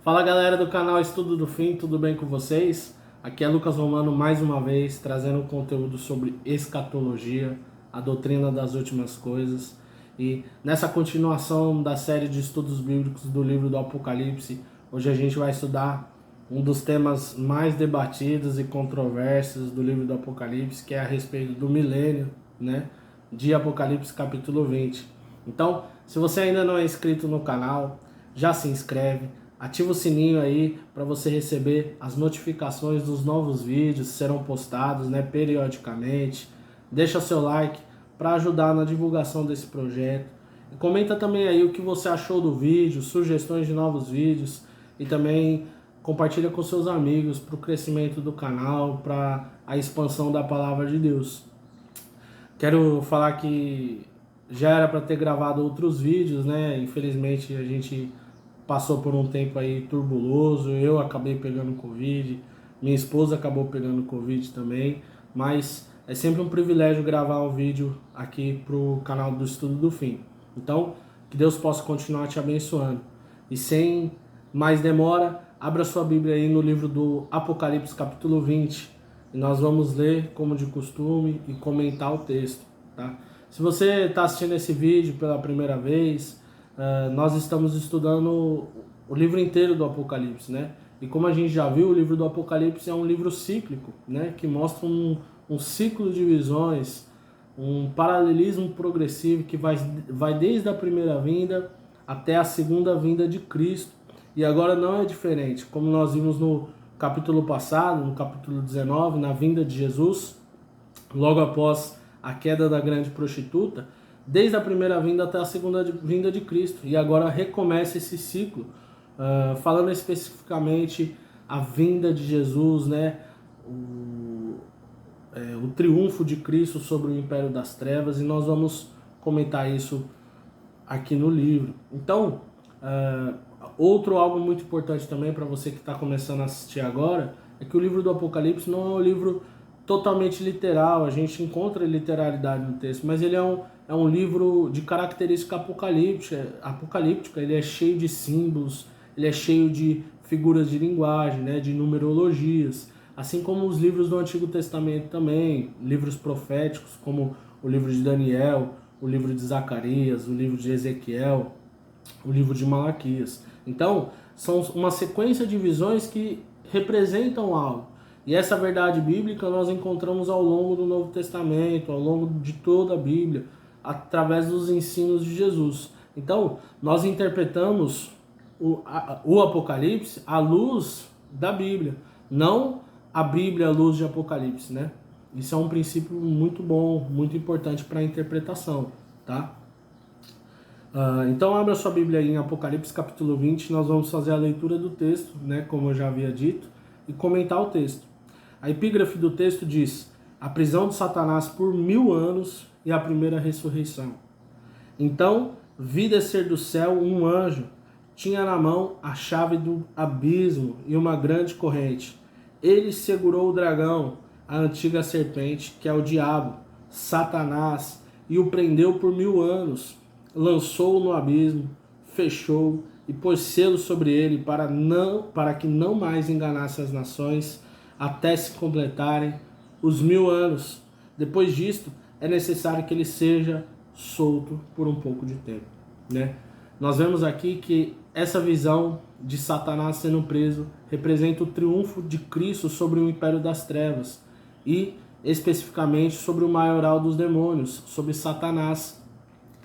Fala galera do canal Estudo do Fim, tudo bem com vocês? Aqui é Lucas Romano mais uma vez trazendo um conteúdo sobre escatologia, a doutrina das últimas coisas. E nessa continuação da série de estudos bíblicos do livro do Apocalipse, hoje a gente vai estudar um dos temas mais debatidos e controversos do livro do Apocalipse, que é a respeito do milênio, né? De Apocalipse capítulo 20. Então, se você ainda não é inscrito no canal, já se inscreve. Ativa o sininho aí para você receber as notificações dos novos vídeos que serão postados, né, periodicamente. Deixa seu like para ajudar na divulgação desse projeto. E comenta também aí o que você achou do vídeo, sugestões de novos vídeos e também compartilha com seus amigos para o crescimento do canal, para a expansão da palavra de Deus. Quero falar que já era para ter gravado outros vídeos, né? Infelizmente a gente passou por um tempo aí turbuloso, eu acabei pegando Covid, minha esposa acabou pegando Covid também, mas é sempre um privilégio gravar um vídeo aqui pro canal do Estudo do Fim. Então, que Deus possa continuar te abençoando. E sem mais demora, abra sua Bíblia aí no livro do Apocalipse capítulo 20, e nós vamos ler como de costume e comentar o texto, tá? Se você está assistindo esse vídeo pela primeira vez, nós estamos estudando o livro inteiro do Apocalipse, né? E como a gente já viu, o livro do Apocalipse é um livro cíclico, né? Que mostra um ciclo de visões, um paralelismo progressivo que vai desde a primeira vinda até a segunda vinda de Cristo. E agora não é diferente, como nós vimos no capítulo passado, no capítulo 19, na vinda de Jesus, logo após a queda da grande prostituta, desde a primeira vinda até a segunda vinda de Cristo. E agora recomeça esse ciclo, falando especificamente a vinda de Jesus, né? O triunfo de Cristo sobre o império das trevas, e nós vamos comentar isso aqui no livro. Então, algo muito importante também para você que está começando a assistir agora, é que o livro do Apocalipse não é um livro totalmente literal, a gente encontra literalidade no texto, mas ele é um livro de característica apocalíptica, ele é cheio de símbolos, ele é cheio de figuras de linguagem, né, de numerologias, assim como os livros do Antigo Testamento também, livros proféticos como o livro de Daniel, o livro de Zacarias, o livro de Ezequiel, o livro de Malaquias. Então, são uma sequência de visões que representam algo. E essa verdade bíblica nós encontramos ao longo do Novo Testamento, ao longo de toda a Bíblia, através dos ensinos de Jesus. Então, nós interpretamos o Apocalipse à luz da Bíblia, não a Bíblia à luz de Apocalipse, né? Isso é um princípio muito bom, muito importante para a interpretação, tá? Então, abra sua Bíblia aí em Apocalipse capítulo 20, nós vamos fazer a leitura do texto, né, como eu já havia dito, e comentar o texto. A epígrafe do texto diz: a prisão de Satanás por 1000 anos e a primeira ressurreição. Então vi descer do céu um anjo, tinha na mão a chave do abismo e uma grande corrente. Ele segurou o dragão, a antiga serpente, que é o diabo, Satanás, e o prendeu por 1000 anos. Lançou-o no abismo, fechou e pôs selo sobre ele para que não mais enganasse as nações, até se completarem os 1000 anos. Depois disto, é necessário que ele seja solto por um pouco de tempo, né? Nós vemos aqui que essa visão de Satanás sendo preso representa o triunfo de Cristo sobre o império das trevas e especificamente sobre o maioral dos demônios, sobre Satanás,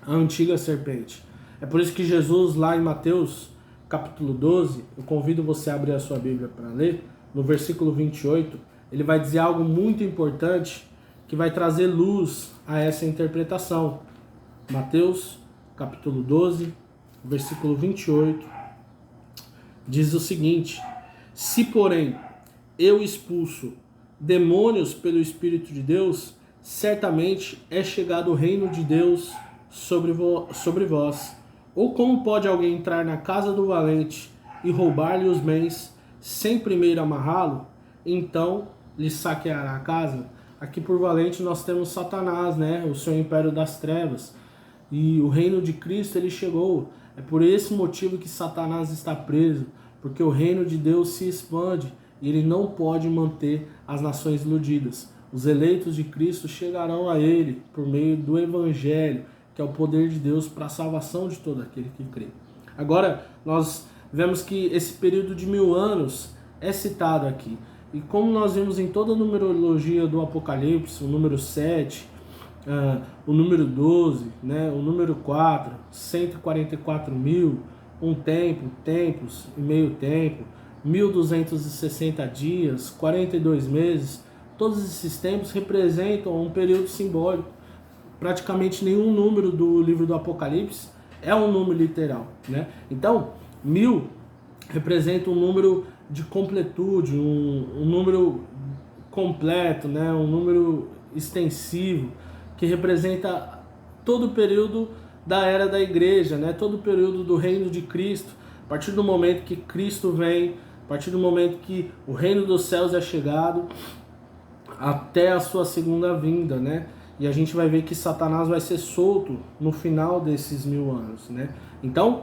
a antiga serpente. É por isso que Jesus, lá em Mateus capítulo 12, eu convido você a abrir a sua Bíblia para ler, no versículo 28, ele vai dizer algo muito importante que vai trazer luz a essa interpretação. Mateus capítulo 12, versículo 28, diz o seguinte: se porém eu expulso demônios pelo Espírito de Deus, certamente é chegado o reino de Deus sobre vós. Ou como pode alguém entrar na casa do valente e roubar-lhe os bens, sem primeiro amarrá-lo? Então lhe saqueará a casa. Aqui por valente nós temos Satanás, né? O seu império das trevas. E o reino de Cristo ele chegou. É por esse motivo que Satanás está preso, porque o reino de Deus se expande e ele não pode manter as nações iludidas. Os eleitos de Cristo chegarão a ele por meio do Evangelho, que é o poder de Deus para a salvação de todo aquele que crê. Agora, nós vemos que esse período de 1000 anos é citado aqui. E como nós vimos em toda a numerologia do Apocalipse, o número 7, o número 12, né, o número 4, 144 mil, um tempo, tempos e meio tempo, 1260 dias, 42 meses, todos esses tempos representam um período simbólico. Praticamente nenhum número do livro do Apocalipse é um número literal, né? Então, 1000 representa um número de completude, um número completo, né? Um número extensivo, que representa todo o período da era da igreja, né? Todo o período do reino de Cristo. A partir do momento que Cristo vem, a partir do momento que o reino dos céus é chegado, até a sua segunda vinda, né? E a gente vai ver que Satanás vai ser solto no final desses 1000 anos, né? Então,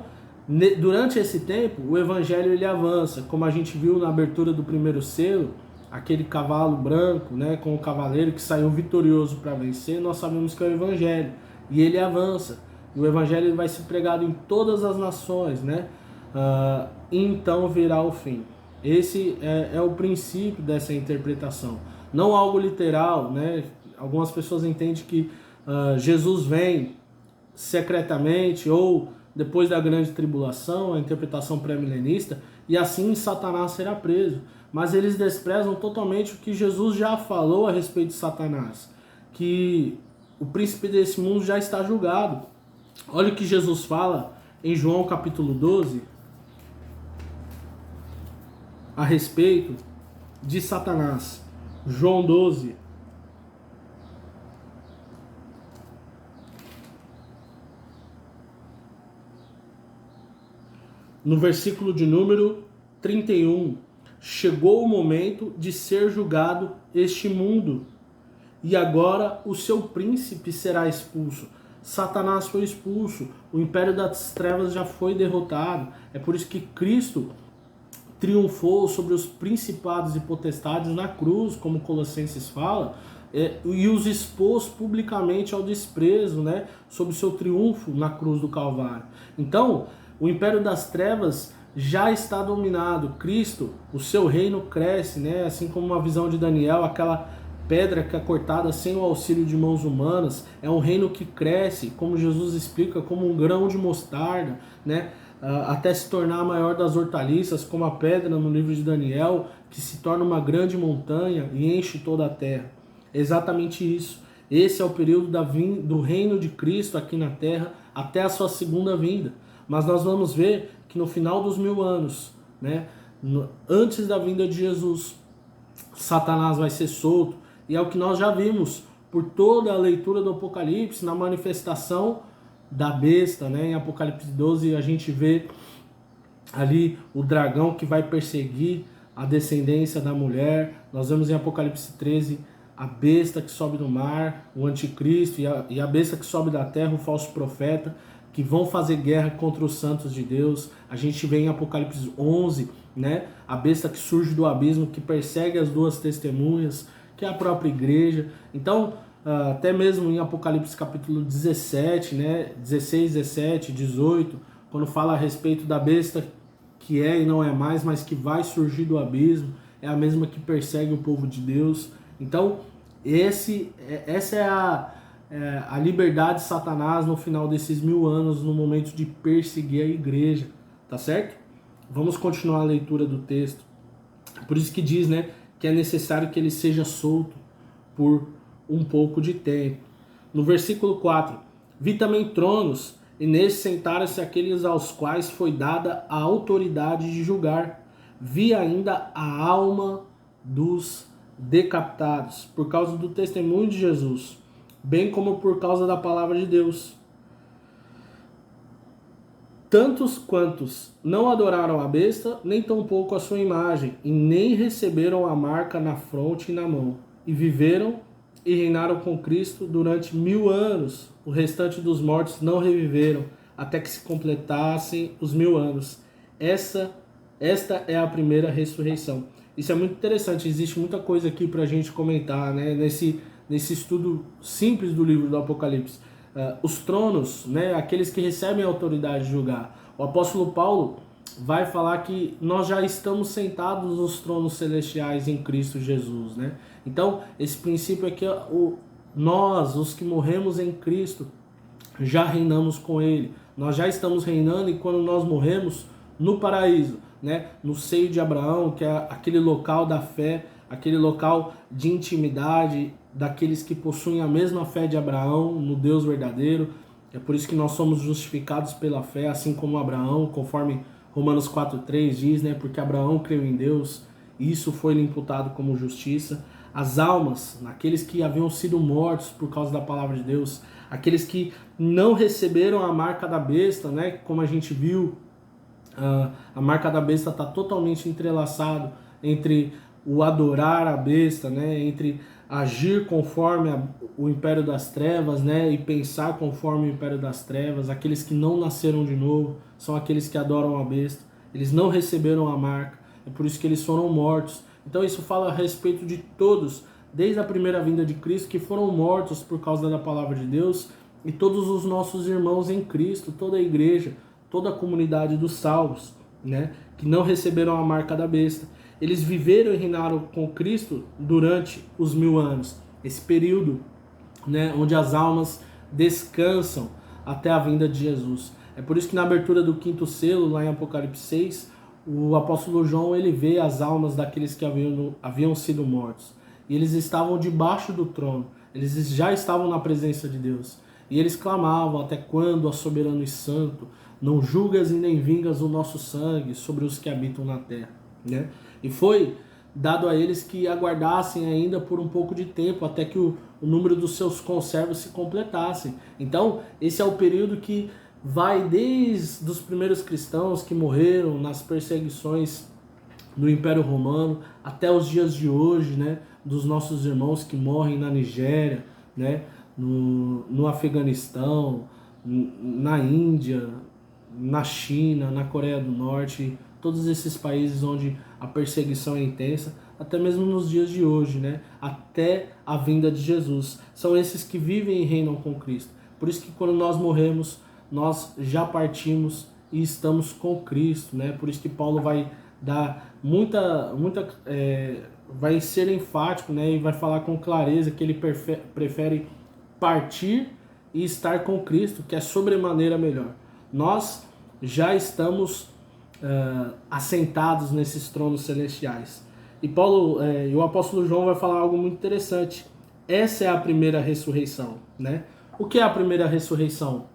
durante esse tempo, o evangelho ele avança, como a gente viu na abertura do primeiro selo, aquele cavalo branco, né, com o cavaleiro que saiu vitorioso para vencer, nós sabemos que é o evangelho, e ele avança. E o evangelho ele vai ser pregado em todas as nações, né? Então virá o fim. Esse é o princípio dessa interpretação. Não algo literal, né? Algumas pessoas entendem que Jesus vem secretamente ou depois da grande tribulação, a interpretação pré-milenista, e assim Satanás será preso. Mas eles desprezam totalmente o que Jesus já falou a respeito de Satanás, que o príncipe desse mundo já está julgado. Olha o que Jesus fala em João capítulo 12 a respeito de Satanás. João 12. No versículo de número 31, chegou o momento de ser julgado este mundo, e agora o seu príncipe será expulso. Satanás foi expulso, o império das trevas já foi derrotado. É por isso que Cristo triunfou sobre os principados e potestades na cruz, como Colossenses fala, e os expôs publicamente ao desprezo, né, sob o seu triunfo na cruz do Calvário. Então, o império das trevas já está dominado. Cristo, o seu reino cresce, né, assim como uma visão de Daniel, aquela pedra que é cortada sem o auxílio de mãos humanas, é um reino que cresce, como Jesus explica, como um grão de mostarda, né, até se tornar a maior das hortaliças, como a pedra no livro de Daniel, que se torna uma grande montanha e enche toda a terra. É exatamente isso. Esse é o período do reino de Cristo aqui na terra, até a sua segunda vinda. Mas nós vamos ver que no final dos 1000 anos, né, antes da vinda de Jesus, Satanás vai ser solto. E é o que nós já vimos por toda a leitura do Apocalipse, na manifestação da besta, né? Em Apocalipse 12 a gente vê ali o dragão que vai perseguir a descendência da mulher. Nós vemos em Apocalipse 13 a besta que sobe do mar, o anticristo, e a besta que sobe da terra, o falso profeta, que vão fazer guerra contra os santos de Deus. A gente vê em Apocalipse 11, né, a besta que surge do abismo, que persegue as duas testemunhas, que é a própria igreja. Então, até mesmo em Apocalipse capítulo 17, né, 16, 17, 18, quando fala a respeito da besta que é e não é mais, mas que vai surgir do abismo, é a mesma que persegue o povo de Deus. Então, essa é a liberdade de Satanás no final desses 1000 anos, no momento de perseguir a igreja, tá certo? Vamos continuar a leitura do texto. Por isso que diz, né, que é necessário que ele seja solto por um pouco de tempo. No versículo 4, vi também tronos, e neles sentaram-se aqueles aos quais foi dada a autoridade de julgar. Vi ainda a alma dos decapitados, por causa do testemunho de Jesus, bem como por causa da palavra de Deus. Tantos quantos não adoraram a besta, nem tampouco a sua imagem, e nem receberam a marca na fronte e na mão, e viveram e reinaram com Cristo durante 1000 anos. O restante dos mortos não reviveram, até que se completassem os 1000 anos. Essa Esta é a primeira ressurreição. Isso é muito interessante, existe muita coisa aqui para a gente comentar, né? Nesse estudo simples do livro do Apocalipse. Os tronos, né? Aqueles que recebem a autoridade de julgar. O apóstolo Paulo vai falar que nós já estamos sentados nos tronos celestiais em Cristo Jesus, né? Então, esse princípio é que nós, os que morremos em Cristo, já reinamos com Ele. Nós já estamos reinando e quando nós morremos no paraíso, né? No seio de Abraão, que é aquele local da fé, aquele local de intimidade daqueles que possuem a mesma fé de Abraão no Deus verdadeiro. É por isso que nós somos justificados pela fé, assim como Abraão, conforme Romanos 4,3 diz, né? Porque Abraão creu em Deus, e isso foi-lhe imputado como justiça. As almas, naqueles que haviam sido mortos por causa da palavra de Deus, aqueles que não receberam a marca da besta, né? Como a gente viu, a marca da besta está totalmente entrelaçado entre o adorar a besta, né? Entre agir conforme o império das trevas, né? E pensar conforme o império das trevas. Aqueles que não nasceram de novo são aqueles que adoram a besta. Eles não receberam a marca, é por isso que eles foram mortos. Então isso fala a respeito de todos, desde a primeira vinda de Cristo, que foram mortos por causa da palavra de Deus, e todos os nossos irmãos em Cristo, toda a igreja, toda a comunidade dos salvos, né, que não receberam a marca da besta. Eles viveram e reinaram com Cristo durante os 1000 anos, esse período, né, onde as almas descansam até a vinda de Jesus. É por isso que na abertura do 5º selo, lá em Apocalipse 6, o apóstolo João ele vê as almas daqueles que haviam sido mortos. E eles estavam debaixo do trono, eles já estavam na presença de Deus. E eles clamavam: até quando, ó soberano e santo, não julgas e nem vingas o nosso sangue sobre os que habitam na terra, né? E foi dado a eles que aguardassem ainda por um pouco de tempo, até que o número dos seus conservos se completassem. Então, esse é o período que vai desde os primeiros cristãos que morreram nas perseguições do Império Romano até os dias de hoje, né? Dos nossos irmãos que morrem na Nigéria, né? No Afeganistão, na Índia, na China, na Coreia do Norte, todos esses países onde a perseguição é intensa, até mesmo nos dias de hoje, né? Até a vinda de Jesus. São esses que vivem e reinam com Cristo. Por isso que quando nós morremos, nós já partimos e estamos com Cristo, né? Por isso que Paulo vai dar vai ser enfático, né? E vai falar com clareza que ele prefere partir e estar com Cristo, que é sobremaneira melhor. Nós já estamos assentados nesses tronos celestiais. E Paulo, e o apóstolo João vai falar algo muito interessante. Essa é a primeira ressurreição, né? O que é a primeira ressurreição?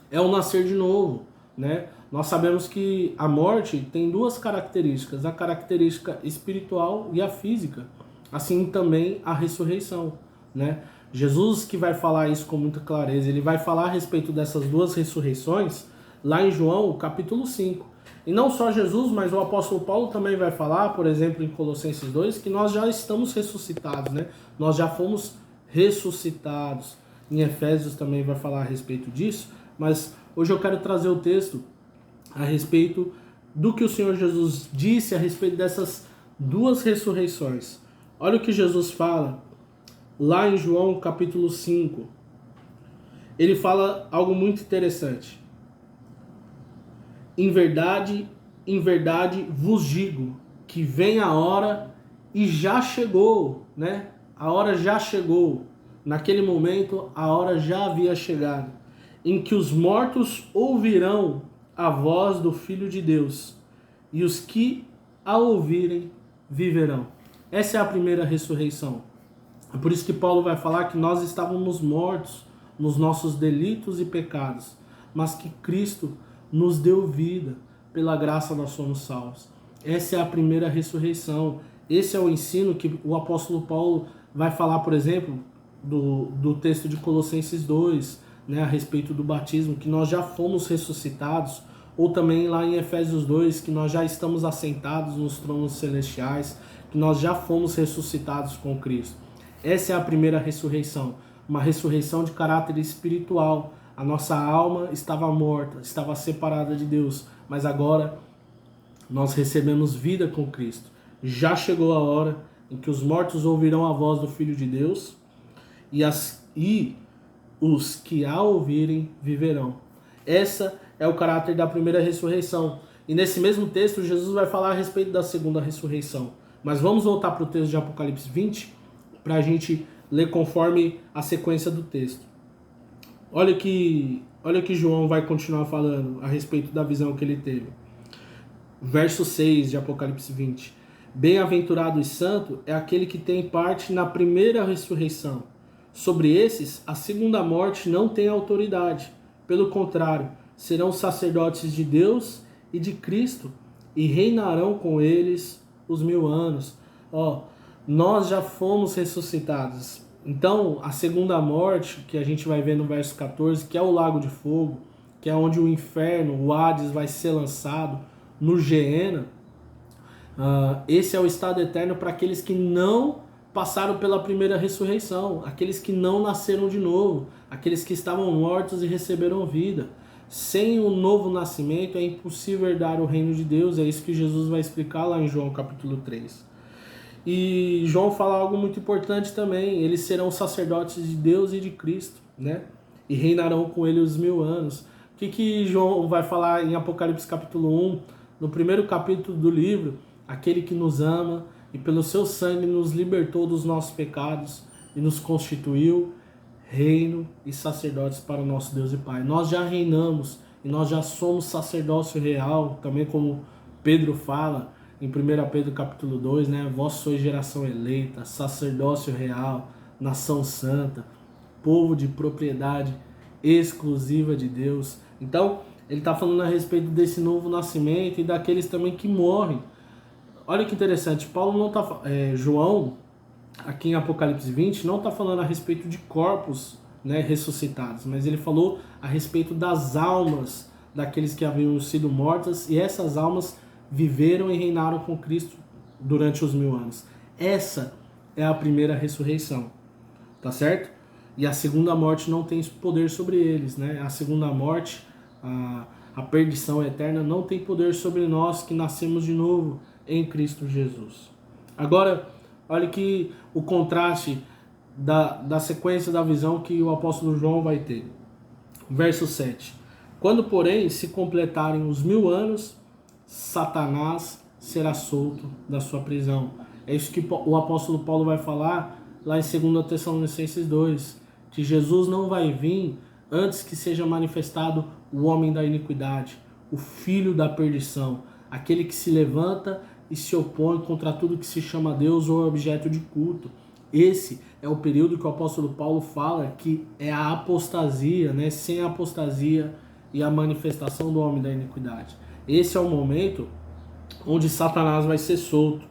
É o nascer de novo, né? Nós sabemos que a morte tem duas características, a característica espiritual e a física. Assim também a ressurreição, né? Jesus que vai falar isso com muita clareza, ele vai falar a respeito dessas duas ressurreições lá em João, capítulo 5. E não só Jesus, mas o apóstolo Paulo também vai falar, por exemplo, em Colossenses 2, que nós já estamos ressuscitados, né? Nós já fomos ressuscitados. Em Efésios também vai falar a respeito disso, mas hoje eu quero trazer o texto a respeito do que o Senhor Jesus disse a respeito dessas duas ressurreições. Olha o que Jesus fala lá em João capítulo 5. Ele fala algo muito interessante. Em verdade vos digo que vem a hora e já chegou, né? A hora já chegou. Naquele momento a hora já havia chegado, em que os mortos ouvirão a voz do Filho de Deus, e os que a ouvirem viverão. Essa é a primeira ressurreição. É por isso que Paulo vai falar que nós estávamos mortos nos nossos delitos e pecados, mas que Cristo nos deu vida, pela graça nós somos salvos. Essa é a primeira ressurreição. Esse é o ensino que o apóstolo Paulo vai falar, por exemplo, do texto de Colossenses 2, né, a respeito do batismo, que nós já fomos ressuscitados, ou também lá em Efésios 2, que nós já estamos assentados nos tronos celestiais, que nós já fomos ressuscitados com Cristo. Essa é a primeira ressurreição, uma ressurreição de caráter espiritual. A nossa alma estava morta, estava separada de Deus, mas agora nós recebemos vida com Cristo. Já chegou a hora em que os mortos ouvirão a voz do Filho de Deus e os que a ouvirem viverão. Essa é o caráter da primeira ressurreição. E nesse mesmo texto, Jesus vai falar a respeito da segunda ressurreição. Mas vamos voltar para o texto de Apocalipse 20, para a gente ler conforme a sequência do texto. Olha que João vai continuar falando a respeito da visão que ele teve. Verso 6 de Apocalipse 20. Bem-aventurado e santo é aquele que tem parte na primeira ressurreição. Sobre esses, a segunda morte não tem autoridade. Pelo contrário, serão sacerdotes de Deus e de Cristo e reinarão com eles os 1000 anos. Nós já fomos ressuscitados. Então, a segunda morte, que a gente vai ver no verso 14, que é o lago de fogo, que é onde o inferno, o Hades, vai ser lançado, no Geena, esse é o estado eterno para aqueles que não passaram pela primeira ressurreição, aqueles que não nasceram de novo, aqueles que estavam mortos e receberam vida. Sem o novo nascimento é impossível herdar o reino de Deus, é isso que Jesus vai explicar lá em João capítulo 3. E João fala algo muito importante também, eles serão sacerdotes de Deus e de Cristo, né? E reinarão com ele os 1000 anos. O que João vai falar em Apocalipse capítulo 1, no primeiro capítulo do livro? Aquele que nos ama e pelo seu sangue nos libertou dos nossos pecados e nos constituiu reino e sacerdotes para o nosso Deus e Pai. Nós já reinamos e nós já somos sacerdócio real, também como Pedro fala em 1 Pedro capítulo 2, né? Vós sois geração eleita, sacerdócio real, nação santa, povo de propriedade exclusiva de Deus. Então, ele está falando a respeito desse novo nascimento e daqueles também que morrem. Olha que interessante, João, aqui em Apocalipse 20, não está falando a respeito de corpos, né, ressuscitados, mas ele falou a respeito das almas daqueles que haviam sido mortas, e essas almas viveram e reinaram com Cristo durante os 1000 anos. Essa é a primeira ressurreição, tá certo? E a segunda morte não tem poder sobre eles, né? A segunda morte, a perdição eterna, não tem poder sobre nós que nascemos de novo em Cristo Jesus. Agora, olha que o contraste da sequência da visão que o apóstolo João vai ter. Verso 7. Quando, porém, se completarem os 1000 anos, Satanás será solto da sua prisão. É isso que o apóstolo Paulo vai falar lá em 2 Tessalonicenses 2, que Jesus não vai vir antes que seja manifestado o homem da iniquidade, o filho da perdição, aquele que se levanta e se opõe contra tudo que se chama Deus ou objeto de culto. Esse é o período que o apóstolo Paulo fala que é a apostasia, né? Sem a apostasia e a manifestação do homem da iniquidade. Esse é o momento onde Satanás vai ser solto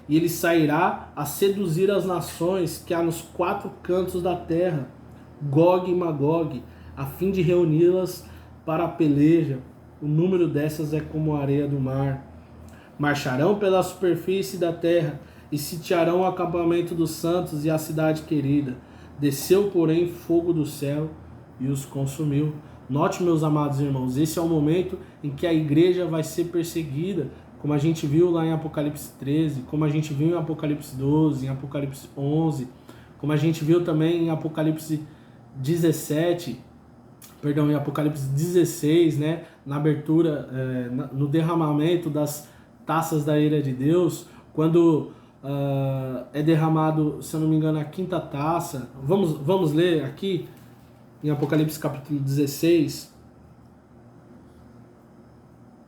e ele sairá a seduzir as nações que há nos 4 cantos da terra, Gog e Magog, a fim de reuni-las para a peleja. O número dessas é como a areia do mar. Marcharão pela superfície da terra e sitiarão o acampamento dos santos e a cidade querida. Desceu, porém, fogo do céu e os consumiu. Note, meus amados irmãos, esse é o momento em que a igreja vai ser perseguida, como a gente viu lá em Apocalipse 13, como a gente viu em Apocalipse 12, em Apocalipse 11, como a gente viu também em Apocalipse 17, em Apocalipse 16, né, na abertura, no derramamento das taças da ira de Deus, quando é derramado, se eu não me engano, a 5ª taça. Vamos ler aqui em Apocalipse capítulo 16.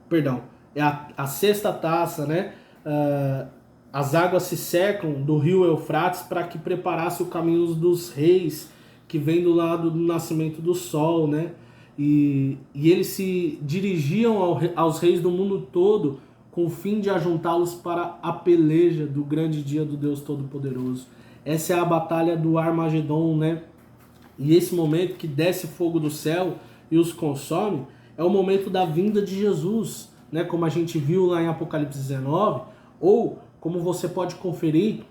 Perdão, é a 6ª taça, né? As águas se secam do rio Eufrates para que preparasse o caminho dos reis que vem do lado do nascimento do sol, né? E eles se dirigiam aos reis do mundo todo com o fim de ajuntá-los para a peleja do grande dia do Deus Todo-Poderoso. Essa é a batalha do Armagedon, né? E esse momento que desce fogo do céu e os consome é o momento da vinda de Jesus, né? Como a gente viu lá em Apocalipse 19, ou como você pode conferir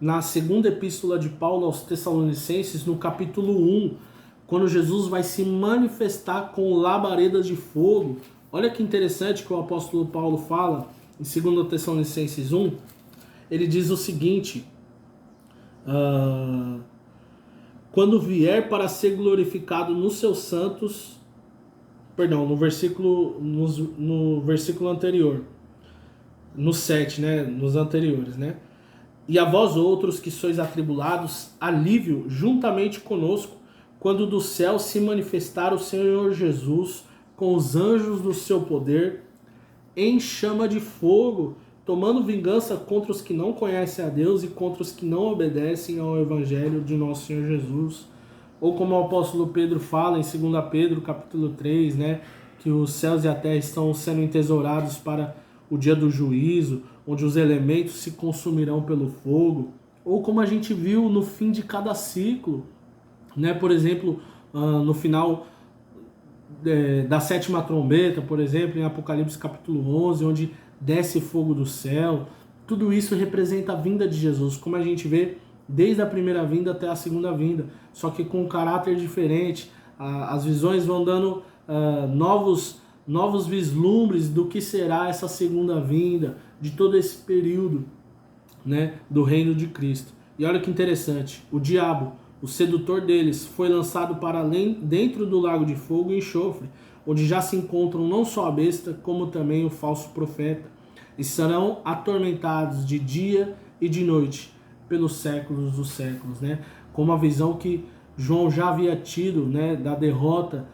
na 2ª epístola de Paulo aos Tessalonicenses, no capítulo 1, quando Jesus vai se manifestar com labaredas de fogo. Olha que interessante que o apóstolo Paulo fala em 2 Tessalonicenses 1, ele diz o seguinte: quando vier para ser glorificado nos seus santos, perdão, no versículo anterior, no 7, né, nos anteriores, né? E a vós outros que sois atribulados, alívio juntamente conosco, quando do céu se manifestar o Senhor Jesus com os anjos do seu poder, em chama de fogo, tomando vingança contra os que não conhecem a Deus e contra os que não obedecem ao Evangelho de nosso Senhor Jesus. Ou como o apóstolo Pedro fala em 2 Pedro capítulo 3, né, que os céus e a terra estão sendo entesourados para o dia do juízo, onde os elementos se consumirão pelo fogo. Ou como a gente viu no fim de cada ciclo, né, por exemplo, no final da sétima trombeta, por exemplo, em Apocalipse capítulo 11, onde desce fogo do céu. Tudo isso representa a vinda de Jesus, como a gente vê desde a primeira vinda até a segunda vinda, só que com um caráter diferente. As visões vão dando novos vislumbres do que será essa segunda vinda, de todo esse período, né, do reino de Cristo. E olha que interessante, o diabo, o sedutor deles, foi lançado para além, dentro do lago de fogo e enxofre, onde já se encontram não só a besta, como também o falso profeta, e serão atormentados de dia e de noite, pelos séculos dos séculos, né? Como a visão que João já havia tido, né, da derrota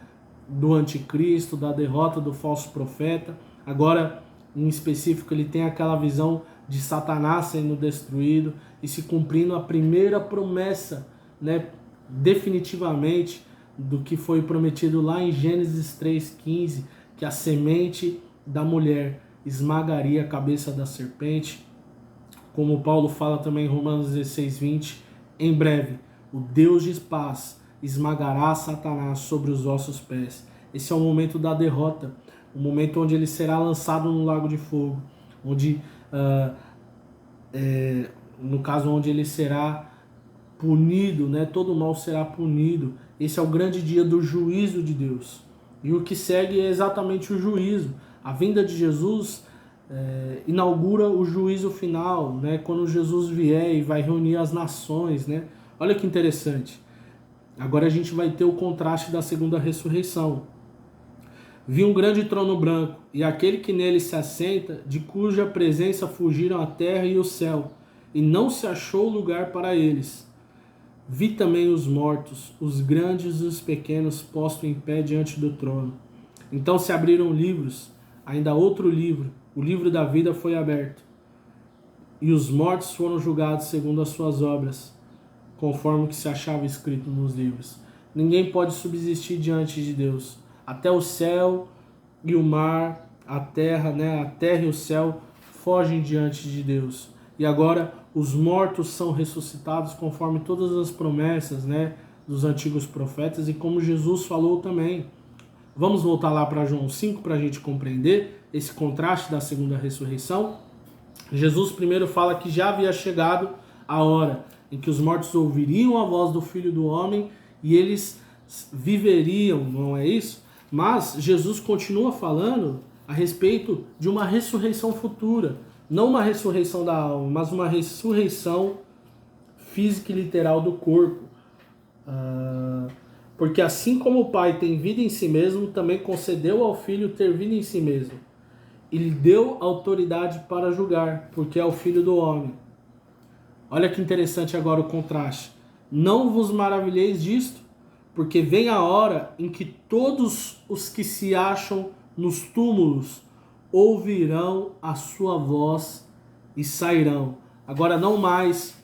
do anticristo, da derrota do falso profeta. Agora, em específico, ele tem aquela visão de Satanás sendo destruído e se cumprindo a primeira promessa, né, definitivamente, do que foi prometido lá em Gênesis 3,15, que a semente da mulher esmagaria a cabeça da serpente. Como Paulo fala também em Romanos 16,20, em breve, o Deus de paz esmagará Satanás sobre os vossos pés. Esse é o momento da derrota, o momento onde ele será lançado no lago de fogo, onde, no caso, onde ele será punido, né? Todo o mal será punido. Esse é o grande dia do juízo de Deus. E o que segue é exatamente o juízo. A vinda de Jesus inaugura o juízo final, né? Quando Jesus vier e vai reunir as nações, né? Olha que interessante. Agora a gente vai ter o contraste da segunda ressurreição. Vi um grande trono branco, e aquele que nele se assenta, de cuja presença fugiram a terra e o céu, e não se achou lugar para eles. Vi também os mortos, os grandes e os pequenos, postos em pé diante do trono. Então se abriram livros, ainda outro livro, o livro da vida foi aberto. E os mortos foram julgados segundo as suas obras, conforme o que se achava escrito nos livros. Ninguém pode subsistir diante de Deus. Até o céu e o mar, a terra, né? A terra e o céu fogem diante de Deus. E agora os mortos são ressuscitados conforme todas as promessas, né, dos antigos profetas e como Jesus falou também. Vamos voltar lá para João 5 para a gente compreender esse contraste da segunda ressurreição. Jesus primeiro fala que já havia chegado a hora em que os mortos ouviriam a voz do Filho do Homem e eles viveriam, não é isso? Mas Jesus continua falando a respeito de uma ressurreição futura. Não uma ressurreição da alma, mas uma ressurreição física e literal do corpo. Porque assim como o Pai tem vida em si mesmo, também concedeu ao Filho ter vida em si mesmo. E lhe deu autoridade para julgar, porque é o Filho do Homem. Olha que interessante agora o contraste. Não vos maravilheis disto, porque vem a hora em que todos os que se acham nos túmulos ouvirão a sua voz e sairão. Agora não mais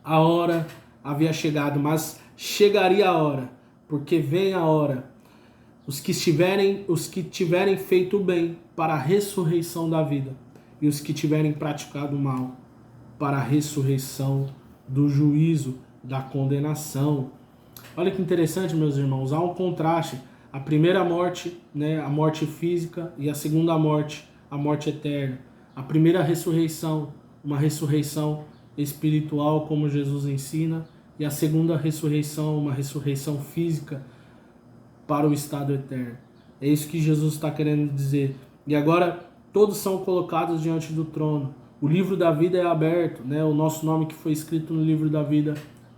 a hora havia chegado, mas chegaria a hora, porque vem a hora. Os que tiverem feito o bem para a ressurreição da vida, e os que tiverem praticado o mal para a ressurreição do juízo, da condenação. Olha que interessante, meus irmãos, há um contraste. A primeira morte, né, a morte física, e a segunda morte, a morte eterna. A primeira ressurreição, uma ressurreição espiritual, como Jesus ensina, e a segunda ressurreição, uma ressurreição física para o estado eterno. É isso que Jesus está querendo dizer. E agora, todos são colocados diante do trono. O livro da vida é aberto, né? O nosso nome que foi escrito no livro da vida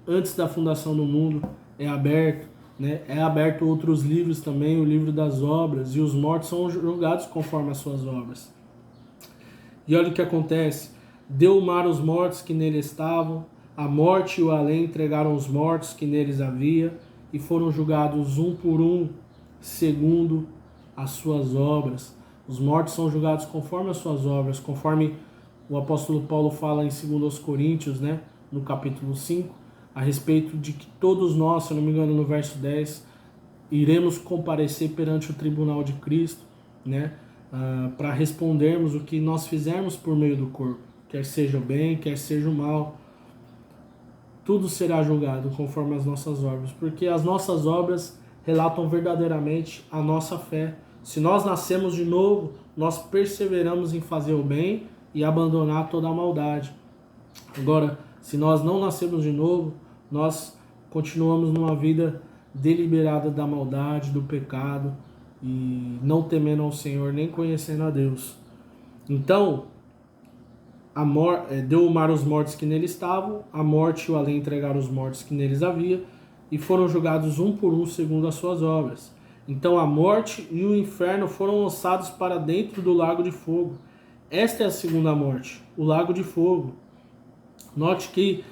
antes da fundação do mundo é aberto, né? É aberto outros livros também, o livro das obras, e os mortos são julgados conforme as suas obras. E olha o que acontece: deu o mar os mortos que nele estavam, a morte e o além entregaram os mortos que neles havia, e foram julgados um por um, segundo as suas obras. Os mortos são julgados conforme as suas obras, conforme o apóstolo Paulo fala em 2 Coríntios, né, no capítulo 5, a respeito de que todos nós, se não me engano, no verso 10, iremos comparecer perante o tribunal de Cristo, né, para respondermos o que nós fizermos por meio do corpo, quer seja o bem, quer seja o mal. Tudo será julgado conforme as nossas obras, porque as nossas obras relatam verdadeiramente a nossa fé. Se nós nascemos de novo, nós perseveramos em fazer o bem e abandonar toda a maldade. Agora, se nós não nascemos de novo, nós continuamos numa vida deliberada da maldade, do pecado, e não temendo ao Senhor, nem conhecendo a Deus. Então, deu o mar os mortos que nele estavam, a morte e o além entregaram os mortos que neles havia, e foram julgados um por um segundo as suas obras. Então a morte e o inferno foram lançados para dentro do lago de fogo. Esta é a segunda morte, o lago de fogo. Note que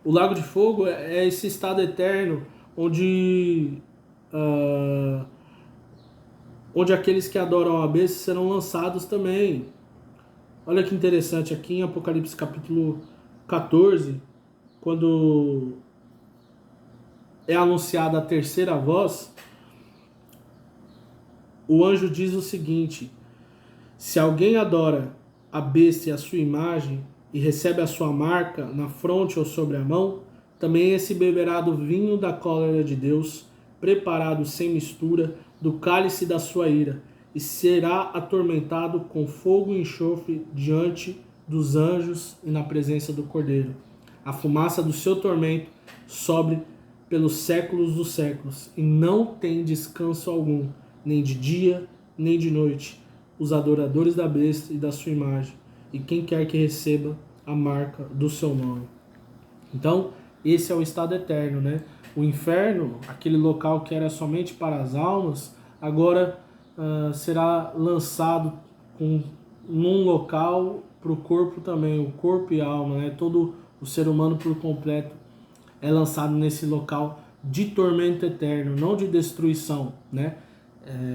o lago de fogo é esse estado eterno onde aqueles que adoram a besta serão lançados também. Olha que interessante, aqui em Apocalipse capítulo 14, quando é anunciada a terceira voz, o anjo diz o seguinte: se alguém adora a besta e a sua imagem e recebe a sua marca na fronte ou sobre a mão, também esse beberá do vinho da cólera de Deus, preparado sem mistura, do cálice da sua ira, e será atormentado com fogo e enxofre diante dos anjos e na presença do Cordeiro. A fumaça do seu tormento sobe pelos séculos dos séculos, e não tem descanso algum, nem de dia, nem de noite, os adoradores da besta e da sua imagem, e quem quer que receba a marca do seu nome. Então, esse é o estado eterno, né? O inferno, aquele local que era somente para as almas, agora será lançado num local para o corpo também, o corpo e a alma, né? Todo o ser humano por completo é lançado nesse local de tormento eterno, não de destruição, né?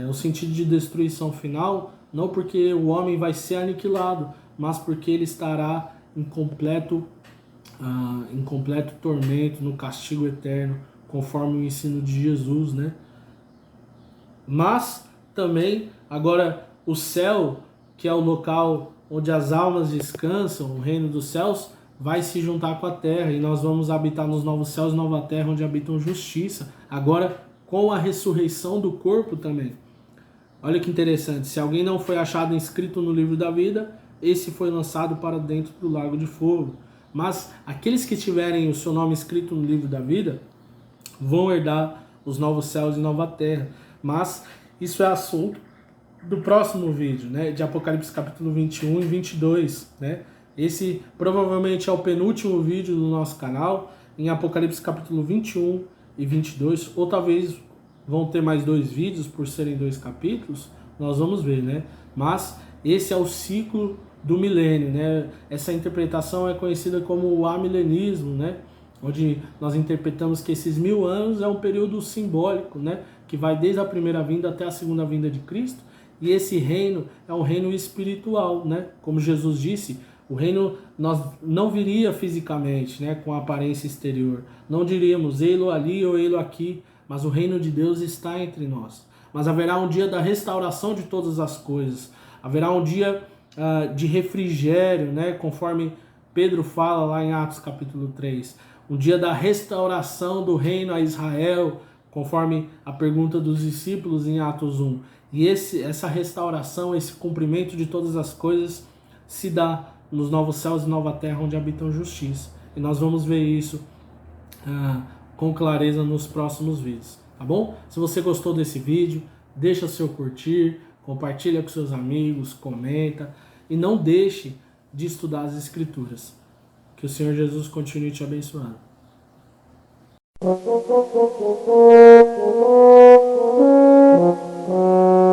O sentido de destruição final, não porque o homem vai ser aniquilado, mas porque ele estará em completo tormento, no castigo eterno, conforme o ensino de Jesus, né? Mas também, agora, o céu, que é o local onde as almas descansam, o reino dos céus, vai se juntar com a terra, e nós vamos habitar nos novos céus e nova terra, onde habitam justiça, agora com a ressurreição do corpo também. Olha que interessante, se alguém não foi achado inscrito no livro da vida, esse foi lançado para dentro do lago de fogo. Mas aqueles que tiverem o seu nome escrito no livro da vida vão herdar os novos céus e nova terra. Mas isso é assunto do próximo vídeo, né, de Apocalipse capítulo 21 e 22, né? Esse provavelmente é o penúltimo vídeo do nosso canal, em Apocalipse capítulo 21 e 22, ou talvez vão ter mais 2 vídeos por serem 2 capítulos, nós vamos ver, né? Mas esse é o ciclo do milênio, né? Essa interpretação é conhecida como o amilenismo, né? Onde nós interpretamos que esses 1000 anos é um período simbólico, né? Que vai desde a primeira vinda até a segunda vinda de Cristo, e esse reino é um reino espiritual, né? Como Jesus disse, o reino não viria fisicamente, né? Com a aparência exterior. Não diríamos ei-lo ali ou ei-lo aqui, mas o reino de Deus está entre nós. Mas haverá um dia da restauração de todas as coisas. Haverá um dia de refrigério, né? Conforme Pedro fala lá em Atos capítulo 3. Um dia da restauração do reino a Israel, conforme a pergunta dos discípulos em Atos 1. E essa restauração, esse cumprimento de todas as coisas se dá nos novos céus e nova terra, onde habitam justiça. E nós vamos ver isso com clareza nos próximos vídeos, tá bom? Se você gostou desse vídeo, deixa seu curtir, compartilha com seus amigos, comenta e não deixe de estudar as Escrituras. Que o Senhor Jesus continue te abençoando.